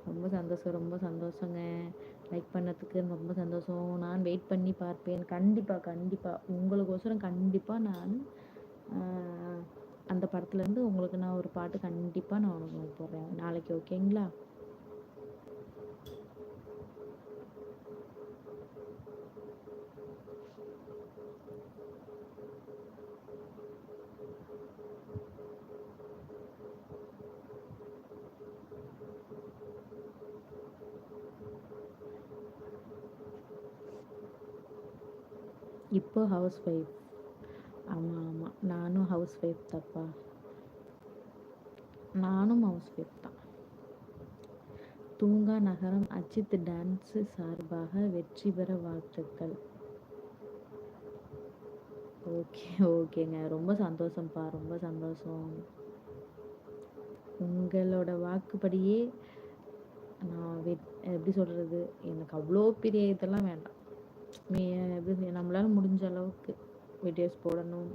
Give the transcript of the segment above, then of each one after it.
ரொம்ப சந்தோஷம், ரொம்ப சந்தோஷங்க. லைக் பண்ணதுக்கு ரொம்ப சந்தோஷம். நான் வெயிட் பண்ணி பார்ப்பேன். கண்டிப்பா, கண்டிப்பா. உங்களுக்கோசரம் கண்டிப்பா நான் அ அந்த படத்துலேருந்து உங்களுக்கு நான் ஒரு பாட்டு கண்டிப்பா நான் உங்களுக்கு போடுறேன். நாளைக்கு ஓகேங்களா? இப்போ ஹவுஸ் ஒய்ஃப். ஆமா, ஆமா. நானும் ஹவுஸ் ஒய்ஃப் தான்ப்பா. நானும் ஹவுஸ் ஒய்ஃப் தான். தூங்கா நகரம் அஜித் டான்ஸ் சார்பாக வெற்றி பெற வாழ்த்துக்கள். ஓகே, ஓகேங்க. ரொம்ப சந்தோஷம்ப்பா. ரொம்ப சந்தோஷம். உங்களோட வாக்குப்படியே நான் எப்படி சொல்றது? எனக்கு அவ்வளோ பெரிய இதெல்லாம் வேண்டாம். மே எப்படி நம்மளால முடிஞ்ச அளவுக்கு வீடியோஸ் போடணும்.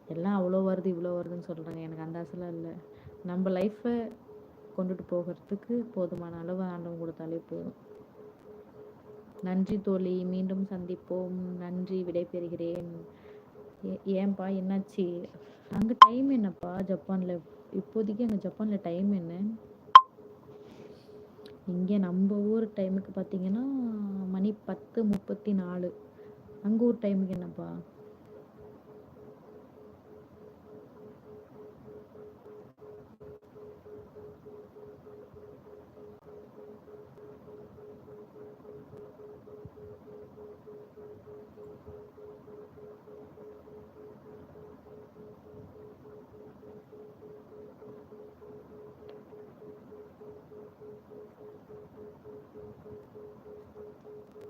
எல்லாம் அவ்வளோ வருது, இவ்வளோ வருதுன்னு சொல்றாங்க. எனக்கு அந்த ஆசைலாம் இல்ல. நம்ம லைஃப்ப கொண்டுட்டு போகறதுக்கு போதுமான அளவு ஆண்டவன் குடுத்தாலே போதும். நன்றி தோழி. மீண்டும் சந்திப்போம். நன்றி. விடைபெறுகிறேன். ஏன்பா என்னாச்சு? அங்க டைம் என்னப்பா ஜப்பான்ல? இப்போதைக்கு அங்க ஜப்பான்ல டைம் என்ன? இங்க நம்ம ஊர் டைமுக்கு பார்த்தீங்கன்னா, மணி 10:34. அங்க ஊர் டைமுக்கு என்னப்பா?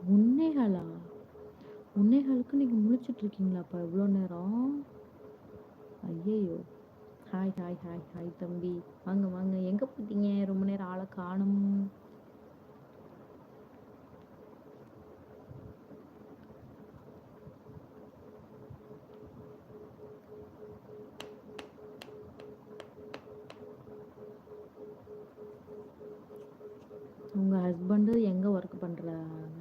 முன்னேகாலா? முன்னேகாலுக்கு நீங்க முழிச்சிட்டு இருக்கீங்களாப்பா இவ்வளோ நேரம்? ஐயையோ! ஹாய், ஹாய், ஹாய், ஹாய் தம்பி. வாங்க, வாங்க. எங்க போயிட்டீங்க? ரொம்ப நேரம் ஆள காணோம். உங்க ஹஸ்பண்டு எங்க ஒர்க் பண்றாங்க?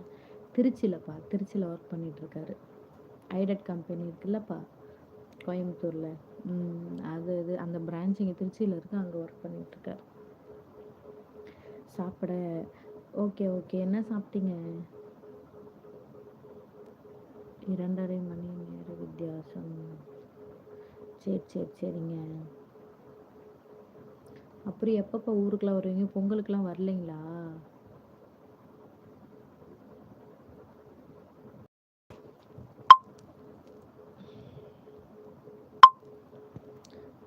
திருச்சிலப்பா. திருச்சில ஒர்க் பண்ணிட்டுருக்காரு. ஐடட் கம்பெனி இருக்குல்லப்பா, கோயம்புத்தூர்ல. அது இது அந்த பிரான்ச் இங்க திருச்சியில இருக்கு. அங்க ஒர்க் பண்ணிட்டுருக்காரு. சாப்பிட ஓகே, ஓகே. என்ன சாப்பிட்டீங்க? 2:30 மணி நேர வித்தியாசம். சரி, சரி, சரிங்க. அப்புறம் எப்பப்பா ஊருக்குலாம் வருவீங்க? பொங்கலுக்குலாம் வரலைங்களா?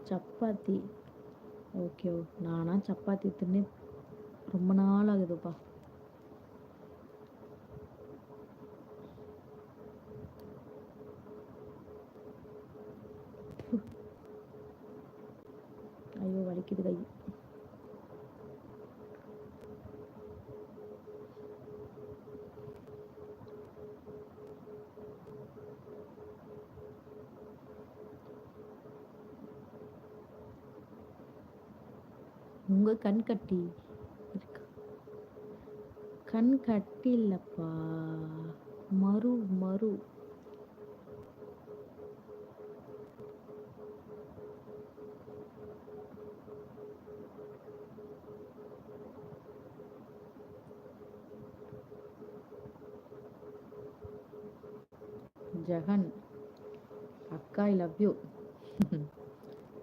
சப்பாத்தி. ஓகே. நானா சப்பாத்தி தின்னு ரொம்ப நாள் ஆகுதுப்பா. ஐயோ! வலிக்குது கை. உங்க கண் கட்டி இருக்கா? கண் கட்டி இல்லப்பா. மரு, மரு. ஜெகன். அக்கா ஐ லவ் யூ.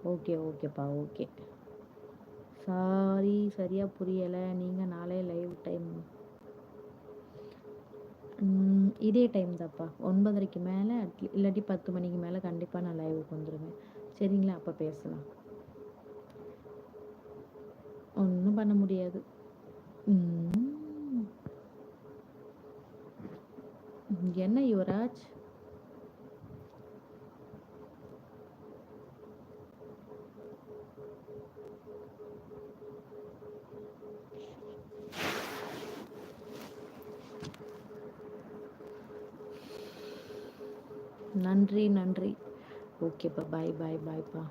ஓகே, ஓகேப்பா. ஓகே. சாரி சரியா புரியல. நீங்க நாளை லைவ் டைம் இதே டைம் தான்ப்பா. 9:30க்கு மேல இல்லாட்டி 10 மணிக்கு மேல கண்டிப்பா நான் லைவுக்கு வந்துருவேன். சரிங்களா? அப்ப பேசலாம். ஒண்ணும் பண்ண முடியாது. ம். என்ன யுவராஜ்? நன்றி, நன்றி. ஓகேப்பா. பாய், பாய், பாய்ப்பா.